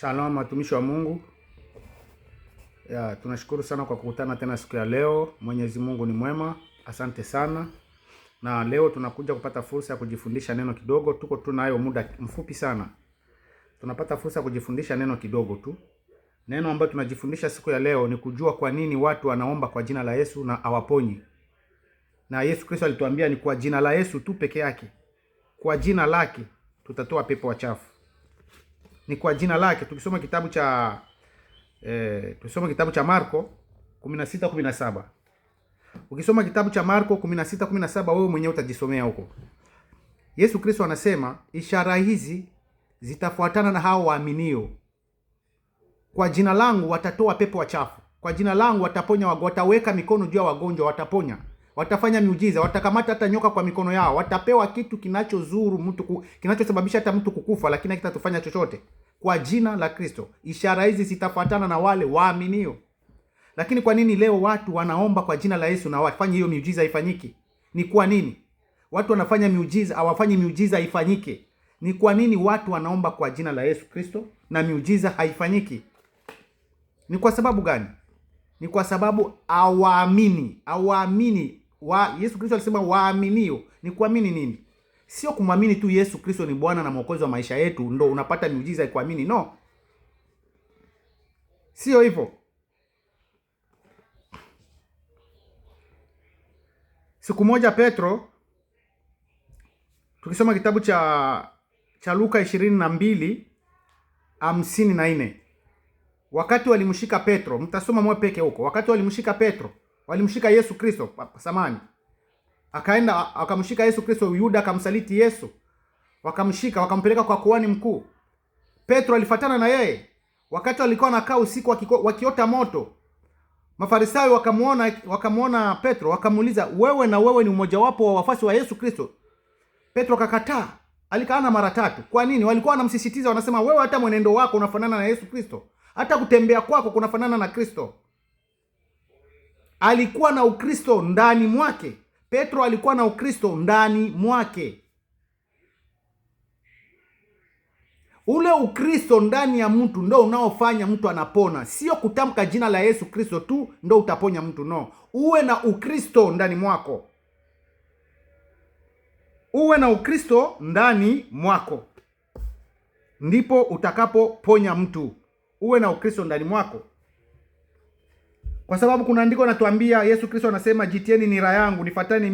Shalom watumishi wa Mungu. Tunashukuru sana kwa kukutana tena siku ya leo. Mwenyezi Mungu ni mwema. Asante sana. Na leo tunakuja kupata fursa ya kujifundisha neno kidogo. Tuko tunayo muda mfupi sana. Tunapata fursa ya kujifundisha neno kidogo tu. Neno ambalo tunajifundisha siku ya leo ni kujua kwa nini watu wanaomba kwa jina la Yesu na hawaponyi. Na Yesu Kristo alituambia ni kwa jina la Yesu tu peke yake. Kwa jina lake tutatoa pepo wachafu. Ni kwa jina lake. Tukisoma kitabu cha Marko 16:17. Ukisoma kitabu cha Marko 16:17 wewe mwenyewe utajisomea huko. Yesu Kristo anasema ishara hizi zitafuatana na hao waaminio. Kwa jina langu watatoa pepo wachafu. Kwa jina langu wataponya wagonjwa, wataweka mikono juu ya wagonjwa wataponya. Watafanya miujiza, watakamata hata nyoka kwa mikono yao, watapewa kitu kinachozuru mtu, kinachosababisha hata mtu kukufa, lakini hakitatufanya chochote. Kwa jina la Kristo ishara hizi zitafuatana na wale waaminio. Lakini kwa nini leo watu wanaomba kwa jina la Yesu na wafanye hiyo miujiza ifanyike? Ni kwa nini watu wanafanya miujiza hawafanyi miujiza ifanyike? Ni kwa nini watu wanaomba kwa jina la Yesu Kristo na miujiza haifanyiki? Ni kwa sababu gani? Ni kwa sababu hawaamini. Yesu Kristo alisema waaminio. Ni kuamini nini? Sio kumwamini tu Yesu Kristo ni Bwana na Mwokozi wa maisha yetu ndo unapata miujiza kuamini. No. Sio hivyo. Siku moja Petro, tukisoma kitabu cha Luka 22:54. Wakati walimshika Petro, mtasoma mwe peke huko. Wakati walimshika Petro, walimshika Yesu Kristo samani. Akaenda akamshika Yesu Kristo, Yuda akamsaliti Yesu. Wakamshika wakampeleka kwa kuhani mkuu. Petro alifuatana na yeye. Wakati walikuwa nakaa usiku wakiota moto, Mafarisayo wakamuona Petro, wakamuuliza, wewe ni mmoja wapo wa wafuasi wa Yesu Kristo? Petro akakataa. Alikaana mara 3. Kwa nini? Walikuwa wanamsisitiza, wanasema wewe hata mwenendo wako unafanana na Yesu Kristo. Hata kutembea kwako kunafanana na Kristo. Alikuwa na Ukristo ndani mwake. Petro alikuwa na Ukristo ndani mwake. Ule Ukristo ndani ya mtu ndio unaofanya mtu anapona. Sio kutamka jina la Yesu Kristo tu ndio utaponya mtu, no. Uwe na Ukristo ndani mwako. Uwe na Ukristo ndani mwako, ndipo utakapoponya mtu. Uwe na Ukristo ndani mwako. Kwa sababu kuna andiko linatuambia, Yesu Kristo anasema, jitieni nira yangu, nifuateni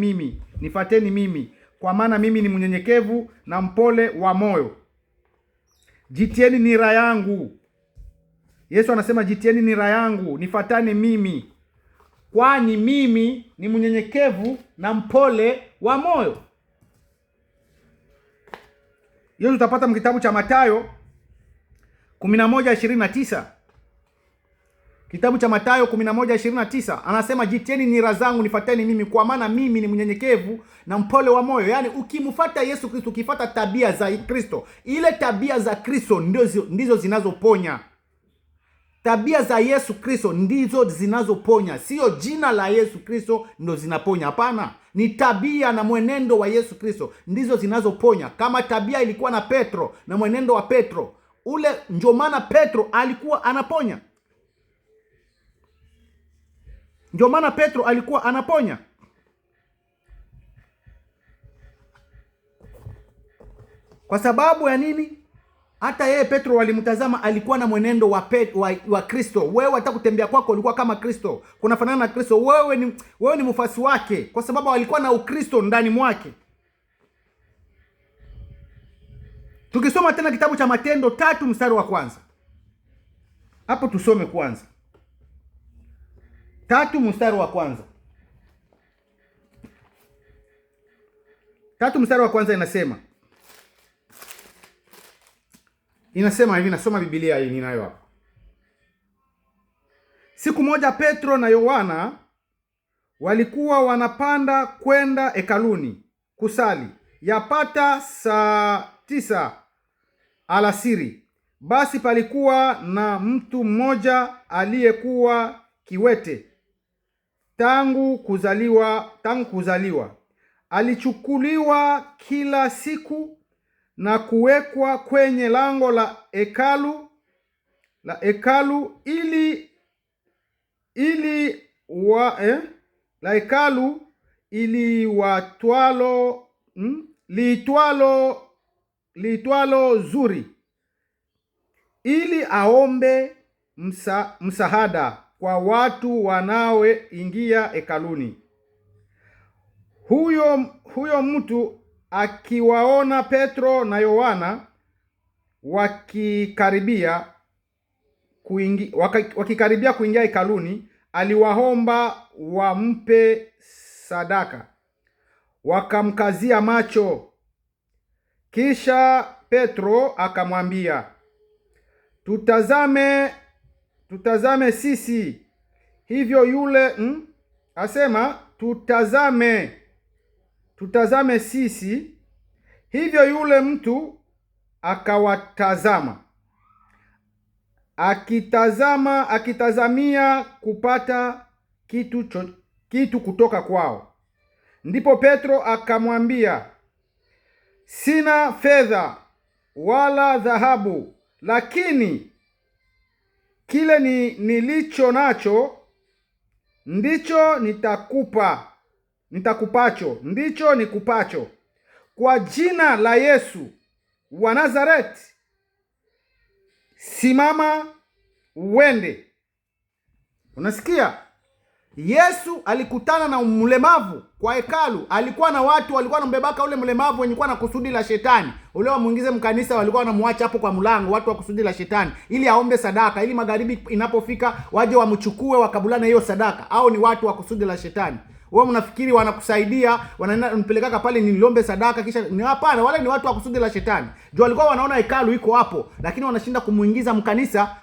mimi, kwa maana mimi ni mnyenyekevu na mpole wa moyo. Jitieni nira yangu. Yesu anasema jitieni nira yangu, nifuateni mimi, kwani mimi ni mnyenyekevu na mpole wa moyo. Hiyo tutapata mkitabu cha Mathayo 11:29. Kitabu cha Mathayo 11:29 anasema jitieni nira zangu, nifuateni mimi, kwa maana mimi ni mnyenyekevu na mpole wa moyo. Yaani ukimfuata Yesu Kristo, ukifuata tabia za Kristo, ile tabia za Kristo ndizo zinazoponya. Tabia za Yesu Kristo ndizo zinazoponya. Sio jina la Yesu Kristo ndio zinaponya, hapana. Ni tabia na mwenendo wa Yesu Kristo ndizo zinazoponya. Kama tabia ilikuwa na Petro na mwenendo wa Petro, ule ndio maana Petro alikuwa anaponya. Ndio maana Petro alikuwa anaponya. Kwa sababu ya nini? Hata yeye Petro walimtazama, alikuwa na mwenendo wa Kristo. Wewe hata kutembea kwako ulikuwa kama Kristo. Kunafanana na Kristo. Wewe ni mfuasi wake kwa sababu alikuwa na Ukristo ndani mwake. Tukisoma tena kitabu cha Matendo 3:1. Hapo tusome kwanza. 3:1. 3:1 inasema hivi, nasoma Biblia hii ninayo hapa. Siku moja Petro na Yohana walikuwa wanapanda kwenda hekaluni kusali, yapata saa 9 alasiri. Basi palikuwa na mtu mmoja aliyekuwa kiwete tangu kuzaliwa. Alichukuliwa kila siku na kuwekwa kwenye lango la hekalu la hekalu la hekalu liitwalo zuri, ili aombe msahada kwa watu wanaoingia hekaluni. Huyo mtu akiwaona Petro na Yohana wakikaribia kuingia hekaluni, aliwaomba wampe sadaka. Wakamkazia macho. Kisha Petro akamwambia, tutazame sisi. Hivyo yule asema tutazame sisi. Hivyo yule mtu akawatazama, akitazamia kupata kitu kutoka kwao. Ndipo Petro akamwambia, sina fedha wala dhahabu, lakini kile nilicho nacho ndicho nitakupacho, ndicho nikupacho. Kwa jina la Yesu wa Nazareti, simama uende. Unasikia? Yesu alikutana na mlemavu kwa hekalu. Alikuwa na watu walikuwa wanambebaka ule mlemavu wenye kuwa na kusudi la shetani. Ule wamuingize mkanisa, walikuwa wanamwacha hapo kwa mlango, watu wa kusudi la shetani, ili aombe sadaka, ili magharibi inapofika waje wamchukue wakabulana hiyo sadaka. Au ni watu wa kusudi la shetani. Wewe mnafikiri wanakusaidia, wanampelekaka pale niliombe sadaka kisha ni hapana, wale ni watu wa kusudi la shetani. Juu walikuwa wanaona hekalu iko hapo, lakini wanashinda kumuingiza mkanisa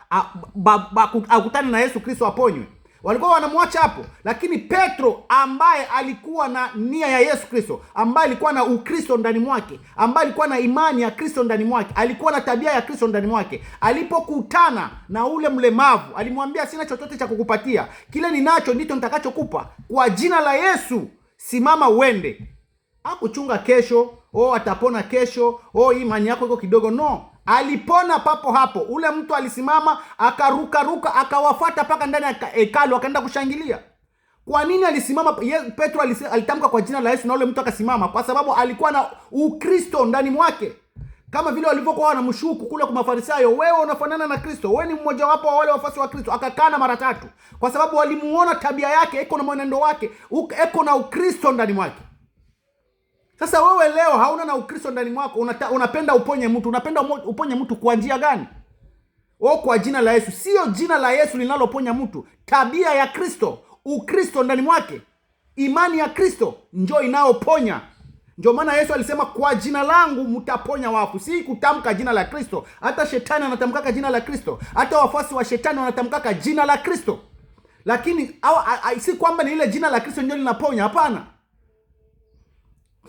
akutane na Yesu Kristo aponywe. Walikuwa wanamwacha hapo. Lakini Petro ambaye alikuwa na nia ya Yesu Kristo, ambaye alikuwa na Ukristo ndani mwake, ambaye alikuwa na imani ya Kristo ndani mwake, alikuwa na tabia ya Kristo ndani mwake, alipokutana na ule mlemavu alimwambia, sina chochote cha kukupatia, kile ninacho ndicho nitakachokupa. Kwa jina la Yesu simama uende. Hakuchunga kesho, atapona kesho, imani yako iko kidogo. No, alipona papo hapo. Ule mtu alisimama, akaruka akawafuata paka ndani ya hekalu, akaenda kushangilia. Kwa nini alisimama? Petro alitamka kwa jina la Yesu na ule mtu akasimama, kwa sababu alikuwa na Ukristo ndani mwake. Kama vile walivyokuwa wanamshuku kule kwa Mafarisayo, wewe unafanana na Kristo, wewe ni mmoja wapo wa wale wafuasi wa Kristo. Akakana mara 3 kwa sababu walimuona tabia yake, iko na mwenendo wake, iko na Ukristo ndani mwake. Sasa wewe leo hauna na Ukristo ndani mwako, unapenda uponye mtu. Unapenda uponye mtu kwa njia gani? Kwa jina la Yesu. Sio jina la Yesu linaloponya mtu. Tabia ya Kristo, Ukristo ndani mwake, imani ya Kristo njoo inayoponya. Ndio maana Yesu alisema, kwa jina langu mtaponya wafu. Si kutamka jina la Kristo. Hata shetani anatamkaka jina la Kristo. Hata wafuasi wa shetani wanatamkaka jina la Kristo. Lakini si kwamba ni ile jina la Kristo ndio linaponya. Hapana.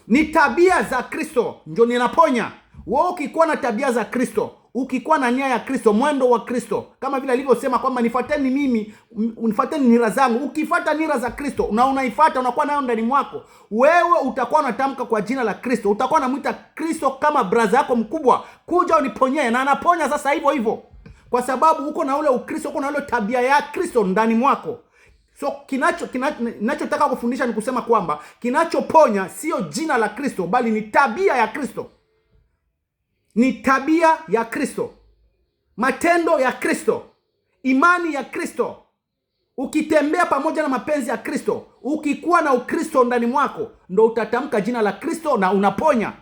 Ni tabia za Kristo ndio ninaponya. Wewe ukikuwa na tabia za Kristo, ukikuwa na nia ya Kristo, mwendo wa Kristo, kama vile alivyosema kwamba nifuateni mimi, unifuateni nira zangu. Ukifuata nira za Kristo na unaifuata, unakuwa nayo ndani mwako, wewe utakuwa unatamka kwa jina la Kristo. Utakuwa unamuita Kristo kama brother yako mkubwa, kuja uniponyee, na anaponya sasa hivyo hivyo. Kwa sababu uko na ule Ukristo, uko na ile tabia ya Kristo ndani mwako. So kinachotaka kufundisha ni kusema kwamba kinachoponya sio jina la Kristo, bali ni tabia ya Kristo. Ni tabia ya Kristo, matendo ya Kristo, imani ya Kristo. Ukitembea pamoja na mapenzi ya Kristo, ukikuwa na Ukristo ndani mwako, ndo utatamka jina la Kristo na unaponya.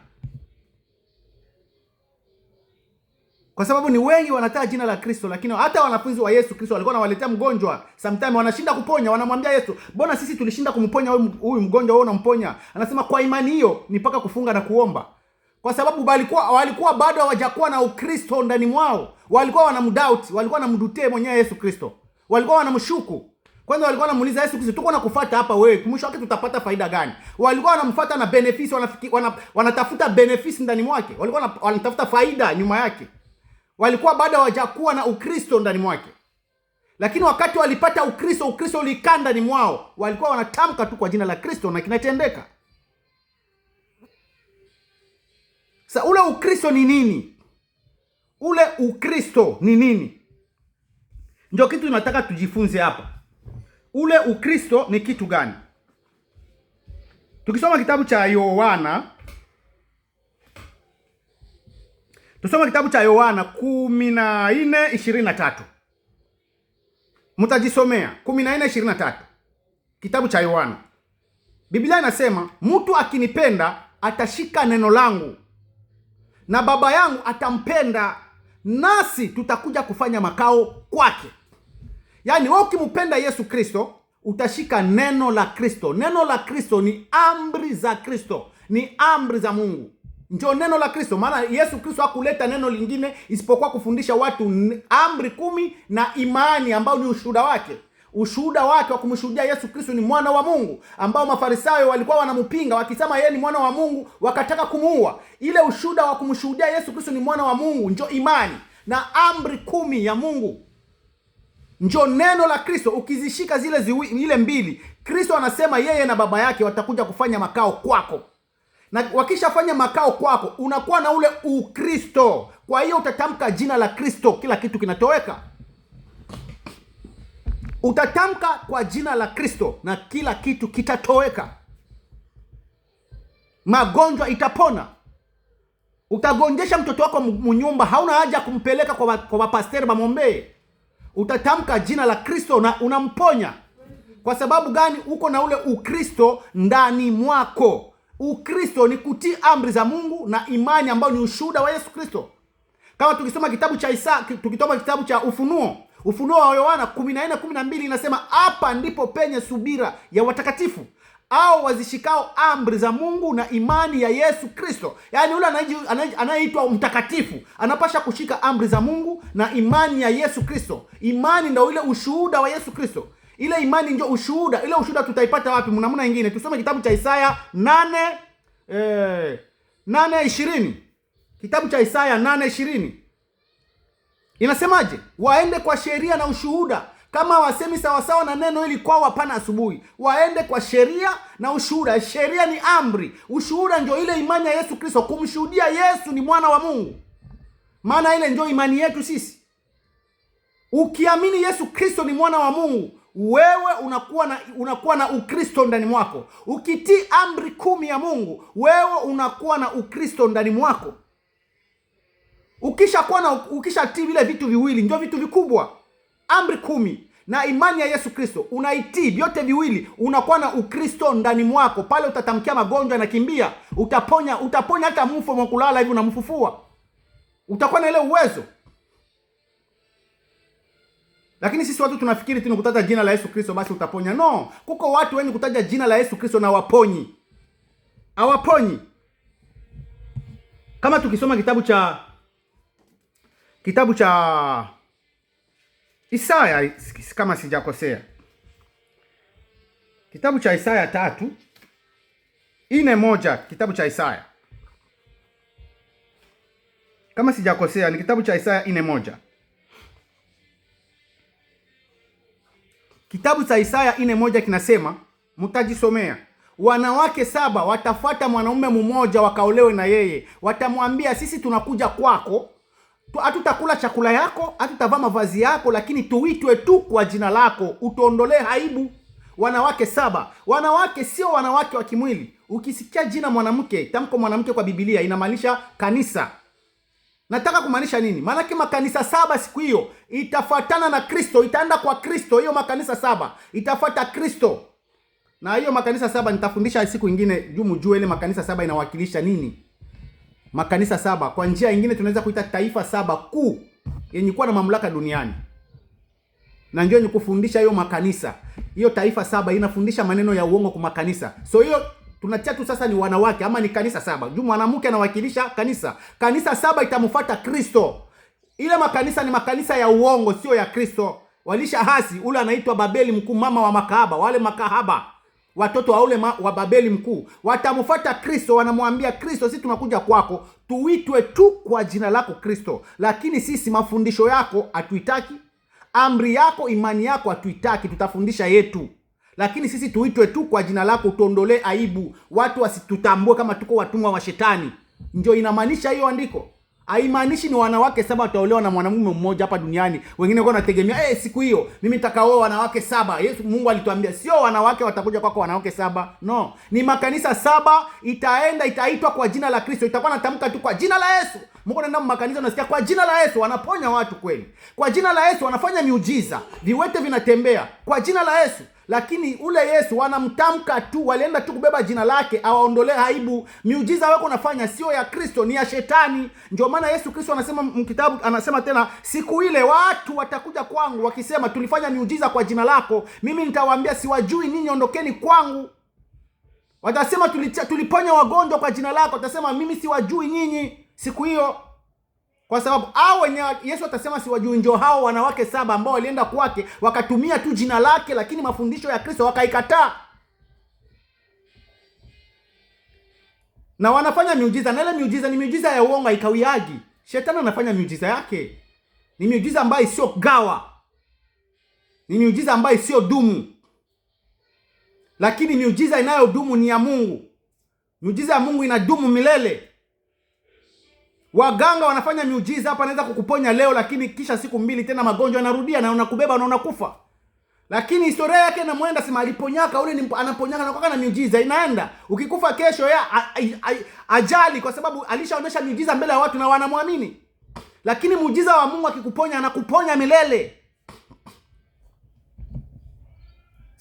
Kwa sababu ni wengi wanataka jina la Kristo, lakini hata wanafunzi wa Yesu Kristo walikuwa wanawaletea mgonjwa, sometimes wanashinda kuponya, wanamwambia Yesu, mbona sisi tulishinda kumponya huyu mgonjwa, wewe unamponya? Anasema kwa imani hiyo ni mpaka kufunga na kuomba. Kwa sababu walikuwa bado hawajakuwa na Ukristo ndani mwao. Walikuwa wanamdoubt, walikuwa wanamdute mwenyewe Yesu Kristo. Walikuwa wanamshuku. Kwanza walikuwa wanamuuliza Yesu Kristo, tuko nakufuata hapa wewe, mwisho wake tutapata faida gani? Walikuwa wanamfuata na benefits, wanatafuta benefits ndani mwake. Walikuwa wanatafuta faida nyuma yake. Walikuwa bado hawajakuwa na Ukristo ndani mwake. Lakini wakati walipata Ukristo, Ukristo ulikaa ndani mwao, walikuwa wanatamka tu kwa jina la Kristo na kinatendeka. Sasa ule Ukristo ni nini? Ule Ukristo ni nini? Ndio kitu tunataka tujifunze hapa. Ule Ukristo ni kitu gani? Tukisoma kitabu cha Yohana, tusoma kitabu cha Yohana 14:23. Mtajisomea 14:23. Kitabu cha Yohana. Biblia inasema, mtu akinipenda atashika neno langu, na Baba yangu atampenda, nasi tutakuja kufanya makao kwake. Yaani wewe ukimpenda Yesu Kristo utashika neno la Kristo. Neno la Kristo ni amri za Kristo, ni amri za Mungu. Ndio neno la Kristo. Maana Yesu Kristo hakuleta neno lingine isipokuwa kufundisha watu amri 10 na imani ambao ni ushuhuda wake. Ushuhuda wake wa kumshuhudia Yesu Kristo ni mwana wa Mungu, ambao Mafarisayo walikuwa wanampinga wakisema yeye ni mwana wa Mungu, wakataka kumuua. Ile ushuhuda wa kumshuhudia Yesu Kristo ni mwana wa Mungu ndio imani na amri 10 ya Mungu. Ndio neno la Kristo. Ukizishika ile mbili, Kristo anasema yeye na Baba yake watakuja kufanya makao kwako. Na wakishafanya makao kwako, unakuwa na ule Ukristo. Kwa hiyo utatamka jina la Kristo, kila kitu kinatoweka. Utatamka kwa jina la Kristo na kila kitu kitatoweka. Magonjwa itapona. Utagonjesha mtoto wako mnyumba, hauna haja kumpeleka kwa mapasteri bamwombee. Utatamka jina la Kristo na unamponya. Kwa sababu gani? Uko na ule Ukristo ndani mwako. Ukristo ni kutii amri za Mungu na imani ambayo ni ushuhuda wa Yesu Kristo. Kama tukisoma kitabu cha tukisoma kitabu cha Ufunuo wa Yohana 14:12 inasema, hapa ndipo penye subira ya watakatifu, au wazishikao amri za Mungu na imani ya Yesu Kristo. Yaani yule anayeitwa mtakatifu anapasha kushika amri za Mungu na imani ya Yesu Kristo. Imani ndio ile ushuhuda wa Yesu Kristo. Ile imani ndio ushuhuda. Ile ushuhuda tutaipata wapi? Namna nyingine. Tusome kitabu cha Isaya 8:20. Kitabu cha Isaya 8:20. Inasemaje? Waende kwa sheria na ushuhuda, kama wasemi sawasawa na neno ili kwao hapana asubuhi. Waende kwa sheria na ushuhuda. Sheria ni amri, ushuhuda ndio ile imani ya Yesu Kristo, kumshuhudia Yesu ni mwana wa Mungu. Maana ile ndio imani yetu sisi. Ukiamini Yesu Kristo ni mwana wa Mungu, wewe unakuwa na Ukristo ndani mwako. Ukitii amri 10 ya Mungu, wewe unakuwa na Ukristo ndani mwako. Ukishatii vile vitu viwili, ndio vitu vikubwa, amri 10 na imani ya Yesu Kristo, unaitii vyote viwili, unakuwa na Ukristo ndani mwako. Pale utatamkia magonjwa yanakimbia, utaponya hata mfu mkulala hivi unamfufua. Utakuwa na ile uwezo. Lakini sisi watu tunafikiri tunakutaja jina la Yesu Kristo basi utaponya. No, kuko watu wengi kutaja jina la Yesu Kristo na hawaponyi. Kama tukisoma kitabu cha Isaya, kama sijakosea, kitabu cha Isaya 3:4, kitabu cha Isaya, kama sijakosea ni kitabu cha Isaya 4:1. Kitabu cha Isaya 4:1 kinasema, mtajisomea, wanawake 7 watafuata mwanaume mmoja wakaolewe na yeye. Watamwambia, sisi tunakuja kwako, hatutakula chakula yako, hatutavaa mavazi yako, lakini tuitwe tu kwa jina lako, utuondolee aibu. Wanawake 7. Wanawake sio wanawake wa kimwili. Ukisikia jina mwanamke, tamko mwanamke kwa Biblia inamaanisha kanisa. Nataka kumaanisha nini? Maana kama makanisa 7 siku hiyo itafuatana na Kristo, itaenda kwa Kristo. Hiyo makanisa 7 itafuata Kristo. Na hiyo makanisa 7 nitafundisha siku nyingine mjue ile makanisa 7 inawakilisha nini. Makanisa 7 kwa njia nyingine tunaweza kuita taifa 7 kuu yenye kuwa na mamlaka duniani. Na ndio yenye kufundisha hiyo makanisa. Hiyo taifa 7 inafundisha maneno ya uongo kwa makanisa. So hiyo tunatia tu sasa ni wanawake ama ni kanisa 7. Juu mwanamke anawakilisha kanisa. Kanisa 7 itamfuata Kristo. Ile makanisa ni makanisa ya uongo, sio ya Kristo. Walisha hasi ule anaitwa Babeli mkuu, mama wa makahaba. Wale makahaba, watoto wa ule wa Babeli mkuu, watamfuata Kristo. Wanamwambia Kristo, sisi tunakuja kwako, tuitwe tu kwa jina lako Kristo. Lakini sisi mafundisho yako hatuitaki, amri yako, imani yako hatuitaki, tutafundisha yetu. Lakini sisi tuitwe tu kwa jina lako, tuondolee aibu, watu wasitutambue kama tuko watumwa wa shetani. Ndio inamaanisha hiyo andiko. haimaanishi ni wanawake 7 wataolewa na mwanamume mmoja hapa duniani. Wengine wako wanategemea siku hiyo mimi nitakaoa wanawake 7. Yesu Mungu alituambia sio wanawake watakuja kwako wanawake 7. No, ni makanisa 7 itaitwa kwa jina la Kristo. Itakuwa natamka tu kwa jina la Yesu. Mungu anaenda makanisa unasikia kwa jina la Yesu wanaponya watu kweli. Kwa jina la Yesu wanafanya miujiza. Viwete vinatembea kwa jina la Yesu. Lakini ule Yesu wanamtamka tu, walienda tu kubeba jina lake awaondolee aibu. Miujiza wako nafanya sio ya Kristo, ni ya shetani. Ndio maana Yesu Kristo anasema mkitabu, anasema tena siku ile watu watakuja kwangu wakisema tulifanya miujiza kwa jina lako. Mimi nitawaambia siwajui ninyi, ondokeni kwangu. Watasema tuliponya wagonjwa kwa jina lako. Watasema mimi siwajui nyinyi siku hiyo. Kwa sababu hao wenye Yesu atasema siwajui ndio hao wanawake 7 ambao walienda kwake wakatumia tu jina lake, lakini mafundisho ya Kristo wakaikataa. Na wanafanya miujiza, na ile miujiza ni miujiza ya uongo, haikawiagi. Shetani anafanya miujiza yake. Ni miujiza ambayo sio gawa. Ni miujiza ambayo sio dumu. Lakini miujiza inayodumu ni ya Mungu. Miujiza ya Mungu inadumu milele. Waganga wanafanya miujiza hapa, anaweza kukuponya leo lakini kisha siku 2 tena magonjwa yanarudia na unakubeba na unakufa. Lakini historia yake inamuenda sema aliponyaka ule ni anaponyaka na kwa miujiza inaenda. Ukikufa kesho ya ajali kwa sababu alishaonesha miujiza mbele ya watu na wanamwamini. Lakini muujiza wa Mungu akikuponya anakuponya milele.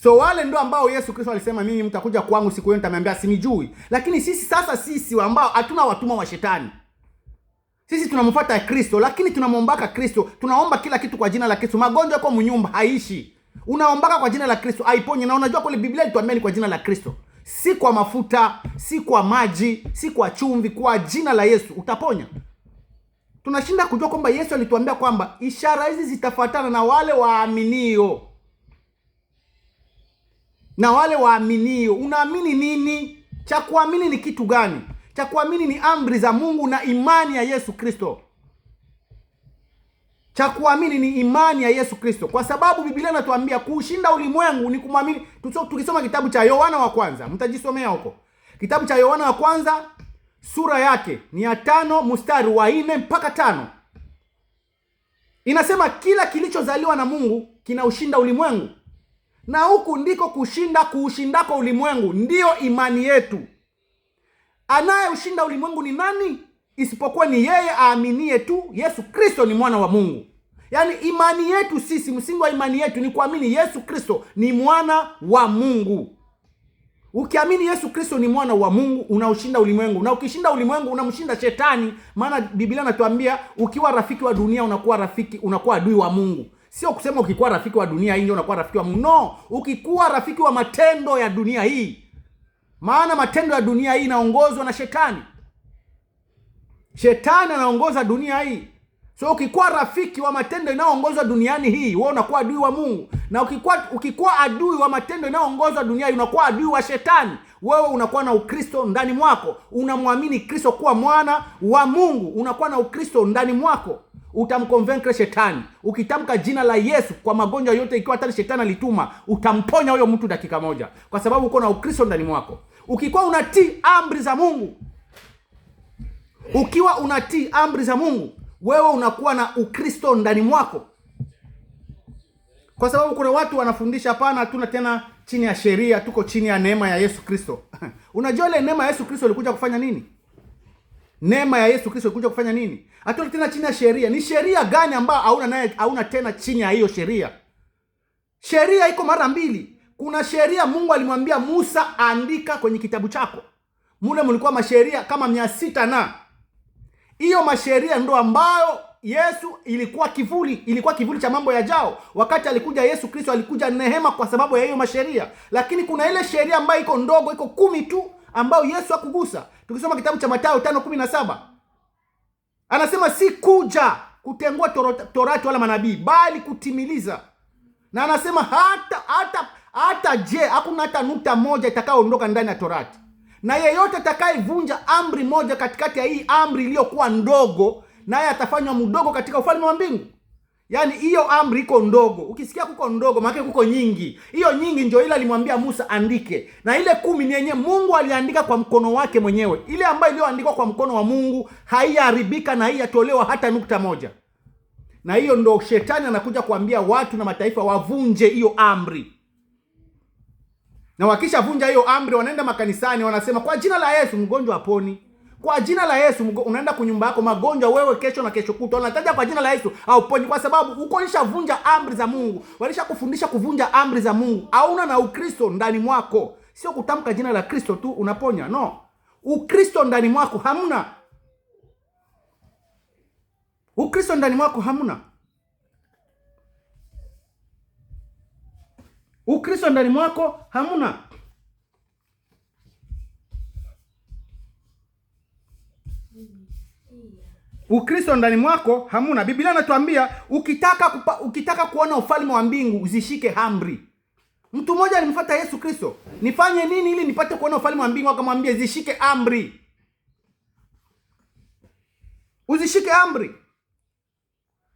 So wale ndio ambao Yesu Kristo alisema mimi mtakuja kwangu siku hiyo nitamwambia sinijui. Lakini sisi ambao hatuna watumwa wa shetani. Sisi tunamfuata Kristo, lakini tunamuombaka Kristo. Tunaomba kila kitu kwa jina la Kristo. Magonjwa yako mnyumba haishi. Unaombaka kwa jina la Kristo aiponye. Na unajua kule Biblia ilituambia ni kwa jina la Kristo. Si kwa mafuta, si kwa maji, si kwa chumvi, kwa jina la Yesu utaponywa. Tunashinda kujua kwamba Yesu alituambia kwamba ishara hizi zitafuatana na wale waaminio. Na wale waaminio, unaamini nini? Cha kuamini ni kitu gani? Cha kuamini ni amri za Mungu na imani ya Yesu Kristo. Cha kuamini ni imani ya Yesu Kristo. Kwa sababu Biblia inatuambia kuushinda ulimwengu ni kumwamini. Tukisoma kitabu cha Yohana wa kwanza, mtajisomea huko. Kitabu cha Yohana wa kwanza sura yake ni ya 5 mstari wa 4 mpaka 5. Inasema kila kilichozaliwa na Mungu kinaushinda ulimwengu. Na huku ndiko kuushindako ulimwengu ndio imani yetu. Anayeushinda ulimwengu ni nani? Isipokuwa ni yeye aaminie tu Yesu Kristo ni mwana wa Mungu. Yaani imani yetu sisi, msingi wa imani yetu ni kuamini Yesu Kristo ni mwana wa Mungu. Ukiamini Yesu Kristo ni mwana wa Mungu, unaushinda ulimwengu. Na ukishinda ulimwengu unamshinda shetani, maana Biblia inatuambia ukiwa rafiki wa dunia unakuwa adui wa Mungu. Sio kusema ukikuwa rafiki wa dunia hii ndio unakuwa rafiki wa Mungu. No, ukikuwa rafiki wa matendo ya dunia hii. Maana matendo ya dunia hii inaongozwa na shetani. Shetani anaongoza dunia hii. So ukikuwa rafiki wa matendo inayoongozwa duniani hii, wewe unakuwa adui wa Mungu. Na ukikuwa adui wa matendo inayoongozwa dunia hii, unakuwa adui wa shetani. Wewe unakuwa na Ukristo ndani mwako. Unamwamini Kristo kuwa mwana wa Mungu. Unakuwa na Ukristo ndani mwako. Utamconvince shetani. Ukitamka jina la Yesu kwa magonjwa yote, ikiwa hata shetani alituma, utamponya huyo mtu dakika moja. Kwa sababu uko na Ukristo ndani mwako. Ukikuwa unatii amri za Mungu, ukiwa unatii amri za Mungu, wewe unakuwa na Ukristo ndani mwako. Kwa sababu kuna watu wanafundisha hapana, hatuna tena chini ya sheria, tuko chini ya neema ya Yesu Kristo. Unajua ile neema ya Yesu Kristo ilikuja kufanya nini? Neema ya Yesu Kristo ilikuja kufanya nini? Hatuna tena chini ya sheria. Ni sheria gani ambayo hauna tena chini ya hiyo sheria? Sheria iko mara mbili. Kuna sheria Mungu alimwambia Musa andika kwenye kitabu chako. Mule mlikuwa masheria kama 600 na hiyo masheria ndo ambayo Yesu ilikuwa kivuli cha mambo yajao. Wakati alikuja Yesu Kristo alikuja neema kwa sababu ya hiyo masheria. Lakini kuna ile sheria ambayo iko ndogo, iko 10 tu ambayo Yesu hakugusa. Tukisoma kitabu cha Mathayo 5:17. Anasema si kuja kutengua torati wala manabii, bali kutimiliza. Na anasema hata hakuna hata nukta moja itakayoondoka ndani ya torati. Na yeyote atakayevunja amri moja katikati ya hii amri iliyokuwa ndogo, naye atafanywa mdogo katika ufalme wa mbingu. Yaani hiyo amri iko ndogo. Ukisikia kuko ndogo, maana kuko nyingi. Hiyo nyingi ndio ile alimwambia Musa andike. Na ile 10 ni yenyewe Mungu aliandika kwa mkono wake mwenyewe. Ile ambayo iliyoandikwa kwa mkono wa Mungu haiharibika na haijatolewa hata nukta moja. Na hiyo ndo shetani anakuja kuambia watu na mataifa wavunje hiyo amri. Na wakisha vunja hiyo amri, wanaenda makanisani wanasema kwa jina la Yesu mgonjwa aponi. Kwa jina la Yesu unaenda kunyumba yako magonjwa wewe kesho na kesho kutwa unataja kwa jina la Yesu hauponi, kwa sababu uko ulishavunja amri za Mungu. Walishakufundisha kuvunja amri za Mungu. Hauna na Ukristo ndani mwako. Sio kutamka jina la Kristo tu unaponya. No. Ukristo ndani mwako hamna. Ukristo ndani mwako hamna. Ukristo ndani mwako hamna. Ukristo ndani mwako hamuna. Biblia inatuambia ukitaka kuona ufalme wa mbingu uzishike amri. Mtu mmoja alimfuata Yesu Kristo, nifanye nini ili nipate kuona ufalme wa mbingu? Akamwambia zishike amri. Uzishike amri.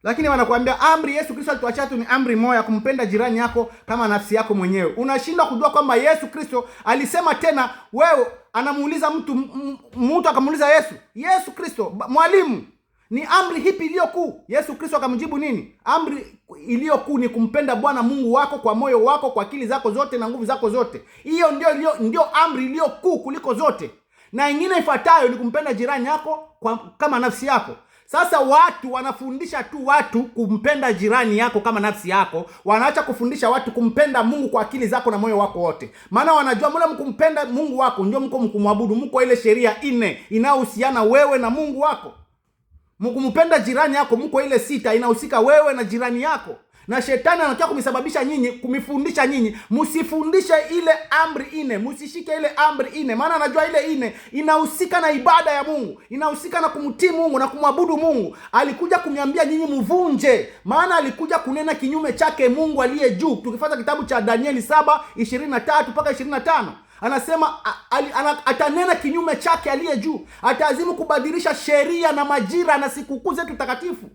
Lakini wanakuambia amri Yesu Kristo alituachia tu ni amri moja, kumpenda jirani yako kama nafsi yako mwenyewe. Unashindwa kujua kwamba Yesu Kristo alisema tena. Wewe anamuuliza mtu akamuuliza Yesu Kristo, mwalimu, ni amri hipi iliyo kuu? Yesu Kristo akamjibu nini? Amri iliyo kuu ni kumpenda Bwana Mungu wako kwa moyo wako, kwa akili zako zote na nguvu zako zote. Hiyo ndio amri iliyo kuu kuliko zote. Na ingine ifuatayo ni kumpenda jirani yako kama nafsi yako. Sasa watu wanafundisha tu watu kumpenda jirani yako kama nafsi yako. Wanaacha kufundisha watu kumpenda Mungu kwa akili zako na moyo wako wote. Maana wanajua mbona mkumpenda Mungu wako ndio mko mkumwabudu. Mko ile sheria 4 inayohusiana wewe na Mungu wako. Mkumpenda jirani yako mko ile 6 inahusika wewe na jirani yako. Na shetani anataka kumsababisha nyinyi, kumifundisha nyinyi msifundishe ile amri 4, msishike ile amri 4. Maana anajua ile 4 inahusika na ibada ya Mungu, inahusika na kumtii Mungu na kumwabudu Mungu. Alikuja kuniambia nyinyi mvunje, maana alikuja kunena kinyume chake Mungu aliye juu. Tukifuata kitabu cha Danieli 7:23 mpaka 25. Anasema atanena kinyume chake aliye juu. Ataazimu kubadilisha sheria na majira na sikukuu zetu takatifu.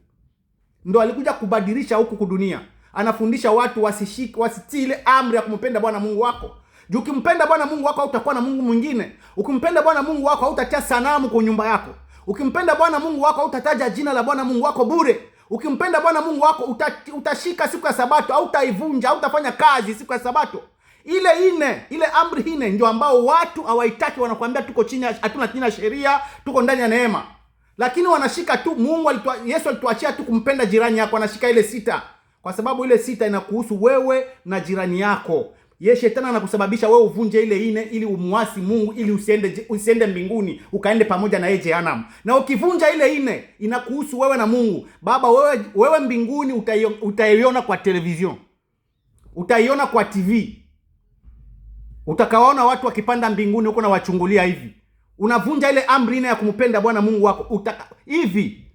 Ndo alikuja kubadilisha huku dunia. Anafundisha watu wasitii ile amri ya kumpenda Bwana Mungu wako. Juu ukimpenda Bwana Mungu wako hautakuwa na Mungu mwingine. Ukimpenda Bwana Mungu wako hautatia sanamu kwa nyumba yako. Ukimpenda Bwana Mungu wako hautataja jina la Bwana Mungu wako bure. Ukimpenda Bwana Mungu wako utashika siku ya Sabato, hautaivunja, hautafanya kazi siku ya Sabato. Ile amri 4 ndio ambao watu hawaitaki, wanakuambia tuko chini, hatuna chini sheria, tuko ndani ya neema. Lakini wanashika tu Yesu alituachia tu kumpenda jirani yako, anashika ile 6. Kwa sababu ile 6 inakuhusu wewe na jirani yako. Shetani anakusababisha wewe uvunje ile 4 ili umuasi Mungu, ili usiende mbinguni, ukaende pamoja na yeye jehanamu. Na ukivunja ile 4 inakuhusu wewe na Mungu. Baba, wewe mbinguni utaiona kwa television. Utaiona kwa TV. Utakawaona watu wakipanda mbinguni huko na wachungulia hivi. Unavunja ile amri 4 ya kumpenda Bwana Mungu wako hivi.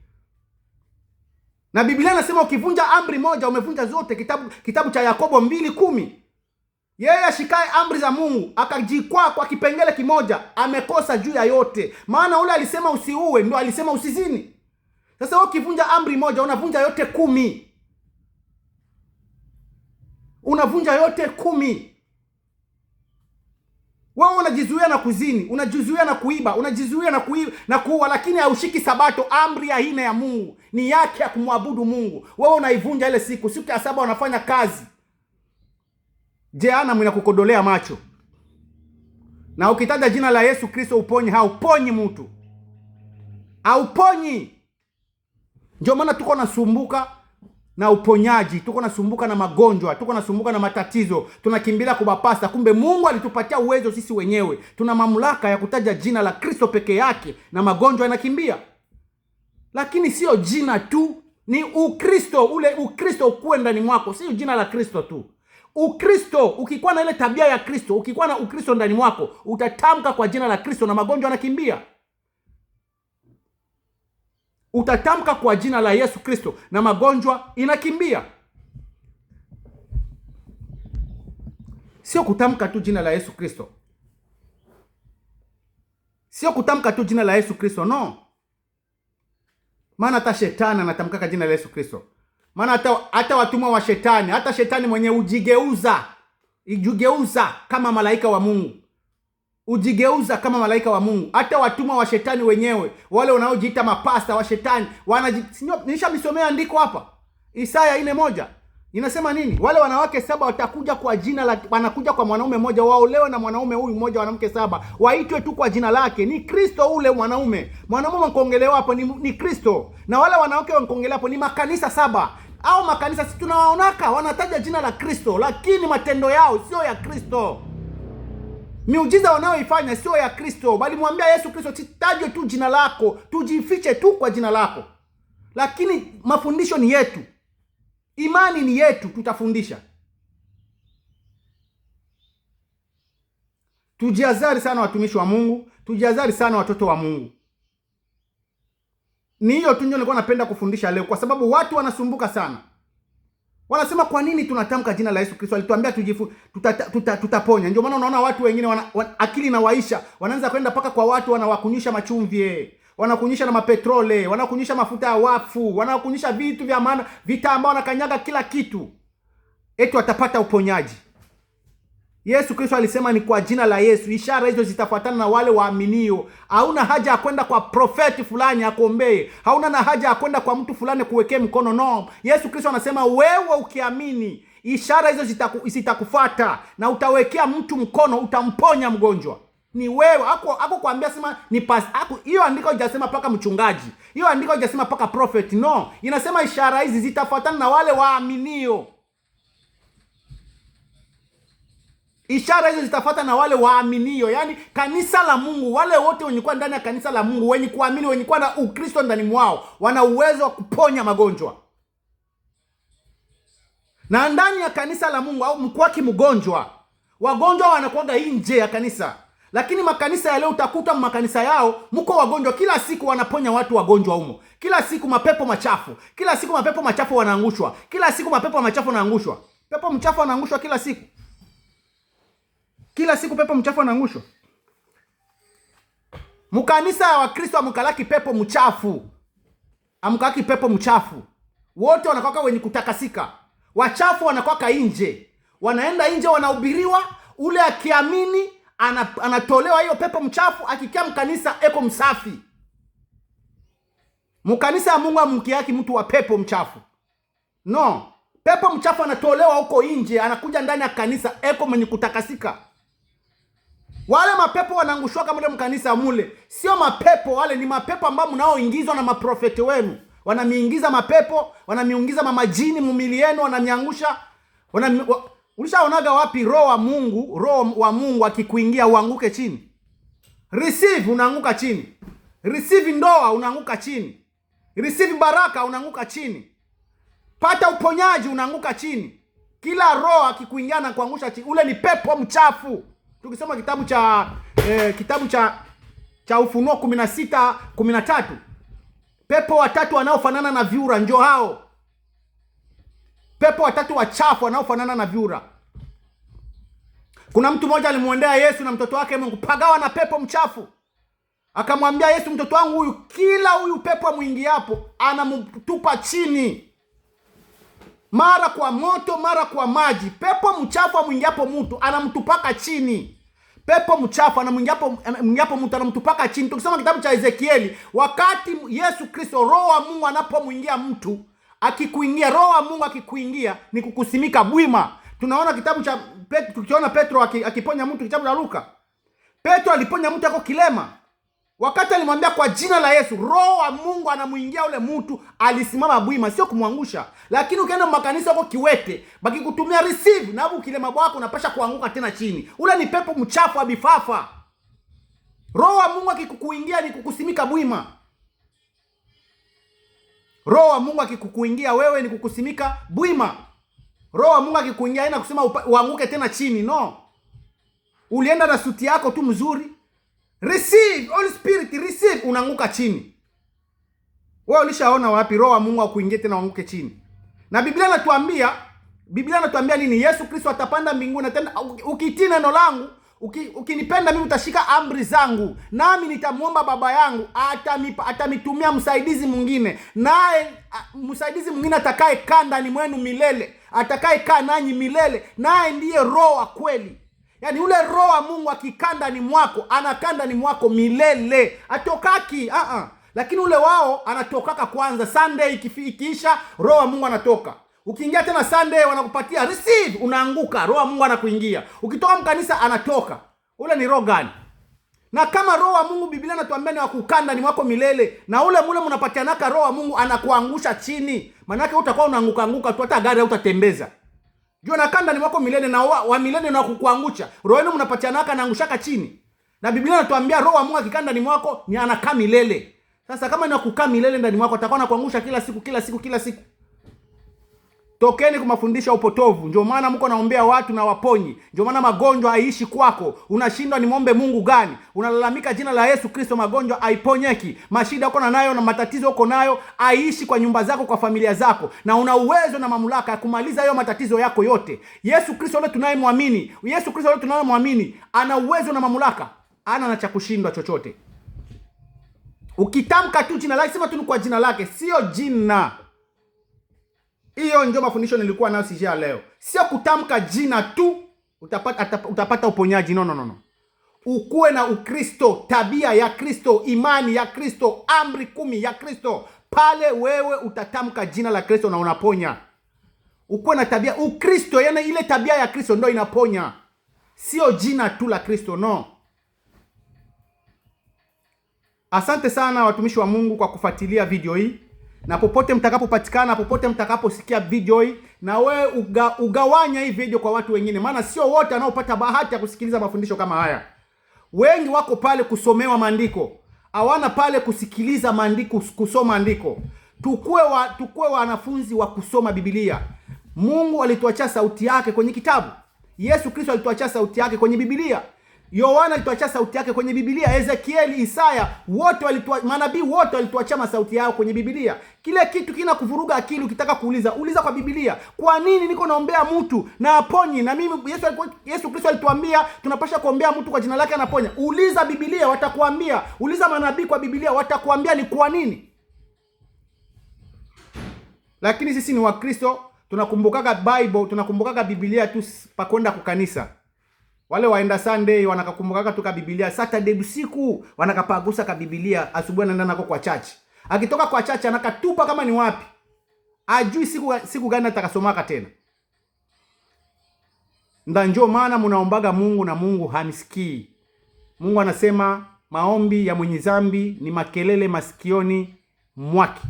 Na Biblia inasema ukivunja amri moja umevunja zote. Kitabu cha Yakobo 2:10. Yeye ashikae amri za Mungu akajikwaa kwa kipengele kimoja amekosa juu ya yote. Maana ule alisema usiue ndio alisema usizini. Sasa wewe ukivunja amri moja unavunja yote 10. Unavunja yote 10. Wewe unajizuia na kuzini, unajizuia na kuiba, unajizuia na kuua, lakini haushiki Sabato, amri ya 4 ya Mungu. Ni yake ya kumwabudu Mungu. Wewe unaivunja ile siku ya 7 unafanya kazi. Jehanamu inakukodolea macho. Na ukitaja jina la Yesu Kristo uponye, hauponyi mtu. Hauponyi. Ndio maana tuko nasumbuka na uponyaji, tuko nasumbuka na magonjwa, tuko nasumbuka na matatizo, tunakimbilia kubapasta. Kumbe Mungu alitupatia uwezo sisi wenyewe. Tuna mamlaka ya kutaja jina la Kristo peke yake na magonjwa yanakimbia. Lakini sio jina tu, ni Ukristo. Ule Ukristo ukuwe ndani mwako, sio jina la Kristo tu. Ukristo, ukikuwa na ile tabia ya Kristo, ukikuwa na Ukristo ndani mwako, utatamka kwa jina la Kristo na magonjwa yanakimbia. Utatamka kwa jina la Yesu Kristo na magonjwa inakimbia. Sio kutamka tu jina la Yesu Kristo. Sio kutamka tu jina la Yesu Kristo, no. Maana hata shetani anatamka jina la Yesu Kristo. Maana hata watumwa wa shetani, hata shetani mwenye ujigeuza kama malaika wa Mungu. Ujigeuza kama malaika wa Mungu. Hata watumwa wa shetani wenyewe, wale wanaojiita mapasta wa shetani, nishamsomea andiko hapa. Isaya 4:1. Inasema nini? Wale wanawake 7 watakuja kwa jina wanakuja kwa mwanaume mmoja, waolewe na mwanaume huyu mmoja, wanawake 7 waitwe tu kwa jina lake. Ni Kristo ule mwanaume. Mwanaume mkongelewa hapo ni Kristo. Na wale wanawake wankongelewa hapo ni makanisa 7. Au makanisa sisi tunawaonaka wanataja jina la Kristo, lakini matendo yao sio ya Kristo. Miujiza wanaoifanya sio ya Kristo, bali mwambia Yesu Kristo, sitajwe tu jina lako, tujifiche tu kwa jina lako. Lakini mafundisho ni yetu. Imani ni yetu, tutafundisha. Tujiazari sana watumishi wa Mungu, tujiazari sana watoto wa Mungu. Ni hiyo tu ndio nilikuwa napenda kufundisha leo, kwa sababu watu wanasumbuka sana. Wanasema kwa nini tunatamka jina la Yesu Kristo? Alituambia tutaponya. Ndio maana unaona watu wengine akili na waisha, wanaanza kwenda paka kwa watu wanawakunyisha machumvi, wanakunyisha na mapetrole, wanakunyisha mafuta ya wafu, wanakunyisha vitu vya maana, vitambaa, wanakanyaga kila kitu. Eti watapata uponyaji. Yesu Kristo alisema ni kwa jina la Yesu ishara hizo zitafuatana na wale waaminio. Hauna haja ya kwenda kwa profeti fulani akuombee. Hauna haja ya kwenda kwa mtu fulani kuwekea mkono. No. Yesu Kristo anasema wewe ukiamini, ishara hizo zitakufuata na utawekea mtu mkono, utamponya mgonjwa. Ni wewe. Hako kuambia sema ni hiyo andiko hajasema paka mchungaji. Hiyo andiko hajasema paka prophet. No. Inasema ishara hizi zitafuatana na wale waaminio. Ishara hizo zitafuata na wale waaminio, yani kanisa la Mungu, wale wote wenye kuwa ndani ya kanisa la Mungu, wenye kuamini, wenye kuwa na Ukristo ndani mwao, wana uwezo wa kuponya magonjwa. Na ndani ya kanisa la Mungu au mkwaki mgonjwa, wagonjwa wanakuwa nje ya kanisa. Lakini makanisa ya leo utakuta makanisa yao mko wagonjwa kila siku, wanaponya watu wagonjwa humo. Kila siku mapepo machafu, kila siku mapepo machafu wanaangushwa, kila siku mapepo machafu wanaangushwa. Pepo mchafu anaangushwa kila siku. Kila siku pepo mchafu anaangushwa. Mkanisa wa Kristo amkalaki pepo mchafu. Amkalaki pepo mchafu. Wote wanakuwa wenye kutakasika. Wachafu wanakuwa nje. Wanaenda nje, wanahubiriwa, ule akiamini anatolewa hiyo pepo mchafu, akikia mkanisa eko msafi. Mkanisa ya Mungu amkiaki mtu wa pepo mchafu. No, pepo mchafu anatolewa huko nje, anakuja ndani ya kanisa eko mwenye kutakasika. Wale mapepo wanaangushwa kama ile mkanisa mule. Sio mapepo wale, ni mapepo ambao mnaoingizwa na maprofeti wenu. Wanamiingiza mapepo, wanamiingiza mamajini mumili yenu, wanamiangusha. Ulishaonaga wapi roho wa Mungu akikuingia uanguke chini? Receive, unaanguka chini. Receive ndoa, unaanguka chini. Receive baraka, unaanguka chini. Pata uponyaji, unaanguka chini. Kila roho akikuingia na kuangusha chini, ule ni pepo mchafu. Tukisoma kitabu cha Ufunuo 16:13, pepo watatu wanaofanana na vyura njoo hao. Pepo watatu wachafu wanaofanana na vyura. Kuna mtu mmoja alimwendea Yesu na mtoto wake Mungu pagawa na pepo mchafu. Akamwambia Yesu, mtoto wangu huyu, kila huyu pepo amwingiapo anamtupa chini. Mara kwa moto, mara kwa maji. Pepo mchafu amwingiapo mtu anamtupaka chini. Pepo mchafu anamwingiapo mtu anamtupaka chini. Tukisoma kitabu cha Ezekieli, wakati Yesu Kristo roho wa Mungu anapomwingia mtu, akikuingia roho wa Mungu akikuingia ni kukusimika bwima. Tunaona kitabu cha tukiona Petro akiponya mtu, kitabu cha Luka. Petro aliponya mtu ako kilema. Wakati alimwambia kwa jina la Yesu, roho wa Mungu anamuingia ule mtu, alisimama bwima, sio kumwangusha. Lakini ukienda makanisa huko kiwete, baki kutumia receive, na hapo kilema bwako unapasha kuanguka tena chini. Ule ni pepo mchafu abifafa. Roho wa Mungu akikukuingia ni kukusimika bwima. Roho wa Mungu akikukuingia wewe ni kukusimika bwima. Roho wa Mungu akikuingia haina kusema uanguke tena chini, no. Ulienda na suti yako tu mzuri, receive, Holy Spirit, receive, unaanguka chini. Wewe ulishaona wapi roho wa Mungu akuingie tena uanguke chini? Na Biblia inatuambia nini? Yesu Kristo atapanda mbinguni tena, ukitii neno langu, Ukinipenda mimi utashika amri zangu, nami nitamwomba Baba yangu atanitumia msaidizi mwingine, naye msaidizi mwingine atakayekaa ndani mwenu milele, atakayekaa nanyi milele, naye ndiye Roho wa kweli. Yaani ule Roho wa Mungu akikaa ndani mwako, anakaa ndani mwako milele, atokaki. Lakini ule wao anatokaka kwanza. Sunday ikiisha, Roho wa Mungu anatoka. Ukiingia tena Sunday wanakupatia receive, unaanguka, Roho wa Mungu anakuingia. Ukitoka mkanisa anatoka. Ule ni roho gani? Na kama Roho wa Mungu Biblia inatuambia ni wakukaa ndani mwako milele, na ule mnapatianaka Roho wa Mungu anakuangusha chini, maana yake utakuwa unaanguka tu, hata gari hautatembeza. Jua anakaa ndani mwako milele, na wa milele na kukuangusha. Roho yenu mnapatianaka anaangushaka chini. Na Biblia inatuambia Roho wa Mungu akikaa ndani mwako ni anakaa milele. Sasa kama ni kukaa milele ndani mwako, atakuwa anakuangusha kila siku. Tokeni kwa mafundisho ya upotovu. Ndio maana mko naombea watu na waponyi. Ndio maana magonjwa haiishi kwako. Unashindwa ni muombe Mungu gani? Unalalamika jina la Yesu Kristo, magonjwa haiponyeki. Mashida uko nayo na matatizo uko nayo haiishi kwa nyumba zako, kwa familia zako. Na una uwezo na mamlaka ya kumaliza hayo matatizo yako yote. Yesu Kristo yule tunayemwamini, ana uwezo na mamlaka. Ana na cha kushindwa chochote. Ukitamka tu jina lake, sema tu kwa jina lake, sio jina. Hiyo ndio mafundisho nilikuwa nayo sija leo. Sio kutamka jina tu utapata uponyaji. No. Ukuwe na Ukristo, tabia ya Kristo, imani ya Kristo, amri 10 ya Kristo. Pale wewe utatamka jina la Kristo na unaponya. Ukuwe na tabia Ukristo, yani ile tabia ya Kristo ndio inaponya. Sio jina tu la Kristo, no. Asante sana watumishi wa Mungu kwa kufuatilia video hii. Na popote mtakapopatikana, popote mtakaposikia video hii, na wewe ugawanya hii video kwa watu wengine, maana sio wote wanaopata bahati ya kusikiliza mafundisho kama haya. Wengi wako pale kusomewa maandiko, hawana pale kusikiliza maandiko, kusoma maandiko. Tukue wanafunzi wa kusoma Biblia. Mungu alituachia sauti yake kwenye kitabu. Yesu Kristo alituachia sauti yake kwenye Biblia. Yohana alituachia sauti yake kwenye Biblia. Ezekieli, Isaya, manabii wote walituachia sauti yao kwenye Biblia. Kile kitu kina kuvuruga akili, ukitaka uliza kwa Biblia. Kwa nini niko naombea mtu na aponyi? Na mimi Yesu Kristo alituambia tunapasha kuombea mtu kwa jina lake anaponya. Uliza Biblia watakuambia. Uliza manabii kwa Biblia watakuambia ni kwa nini. Lakini sisi ni Wakristo, tunakumbukaga Bible, tunakumbukaga Biblia tu pa kwenda kukanisa. Wale waenda Sunday wanakakumbukaga tu Biblia. Saturday usiku wanakapagusa ka Biblia, asubuhi anaenda nako kwa church. Akitoka kwa church anakatupa kama ni wapi. Ajui siku gani atakasomaka tena. Ndio maana mnaombaga Mungu na Mungu hanisikii. Mungu anasema maombi ya mwenye dhambi ni makelele masikioni mwake.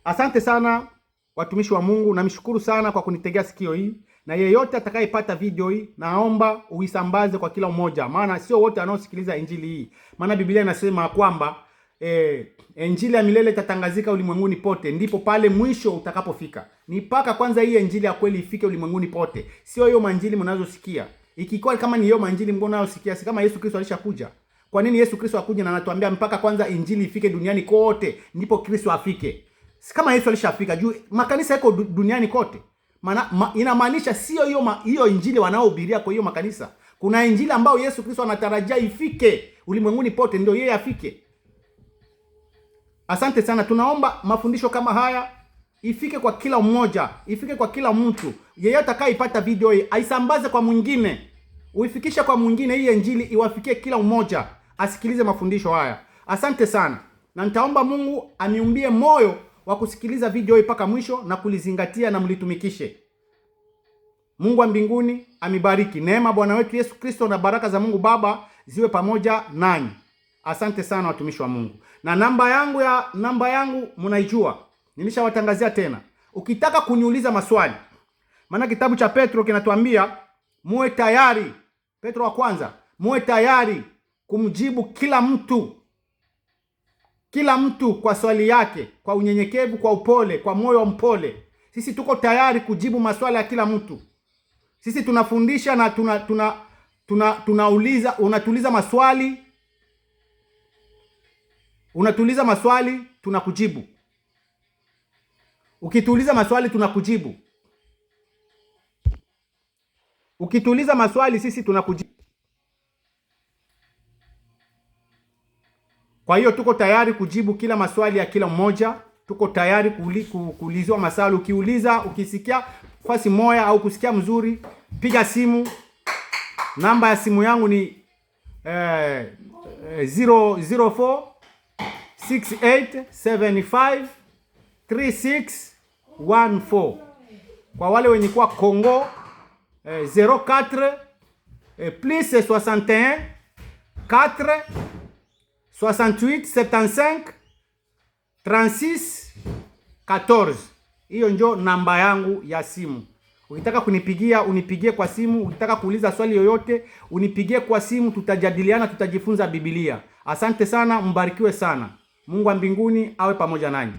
Asante sana watumishi wa Mungu, na mshukuru sana kwa kunitegea sikio hii. Na yeyote atakayepata video hii, naomba uisambaze kwa kila mmoja, maana sio wote wanaosikiliza injili hii. Maana Biblia inasema kwamba injili ya milele itatangazika ulimwenguni pote, ndipo pale mwisho utakapofika. Ni paka kwanza hii injili ya kweli ifike ulimwenguni pote. Sio hiyo manjili mnazosikia. Ikikuwa kama ni hiyo manjili mnazosikia, si kama Yesu Kristo alishakuja. Kwa nini Yesu Kristo akuja na anatuambia mpaka kwanza injili ifike duniani kote ndipo Kristo afike? Si kama Yesu alishafika. Juu makanisa yako duniani kote. Inamaanisha sio hiyo injili wanaohubiria kwa hiyo makanisa. Kuna injili ambayo Yesu Kristo anatarajia ifike ulimwenguni pote, ndio yeye afike. Asante sana. Tunaomba mafundisho kama haya ifike kwa kila mmoja, ifike kwa kila mtu. Yeyote atakayepata video hii aisambaze kwa mwingine. Uifikisha kwa mwingine, hii injili iwafikie kila mmoja asikilize mafundisho haya. Asante sana. Na nitaomba Mungu aniumbie moyo wa kusikiliza video hii mpaka mwisho na kulizingatia na mlitumikishe. Mungu wa mbinguni amibariki. Neema Bwana wetu Yesu Kristo na baraka za Mungu Baba ziwe pamoja nanyi. Asante sana watumishi wa Mungu. Na namba yangu mnaijua. Nimeshawatangazia tena. Ukitaka kuniuliza maswali, maana kitabu cha Petro kinatuambia muwe tayari. Petro wa kwanza, muwe tayari kumjibu kila mtu kwa swali yake, kwa unyenyekevu, kwa upole, kwa moyo mpole. Sisi tuko tayari kujibu maswali ya kila mtu. Sisi tunafundisha na tunauliza, unatuuliza maswali, tunakujibu. Ukituuliza maswali tunakujibu. Ukituuliza maswali sisi tunakujibu. Kwa hiyo tuko tayari kujibu kila maswali ya kila mmoja. Tuko tayari kuulizwa maswali. Ukiuliza, ukisikia fasi moja au kusikia mzuri, piga simu. Namba ya simu yangu ni 004 6875 3614. Kwa wale wenye kwa Kongo 04 plus 61 4 68 75 36 14. Hiyo ndio namba yangu ya simu. Ukitaka kunipigia, unipigie kwa simu. Ukitaka kuuliza swali yoyote, unipigie kwa simu, tutajadiliana, tutajifunza Biblia. Asante sana, mbarikiwe sana. Mungu wa mbinguni awe pamoja nanyi.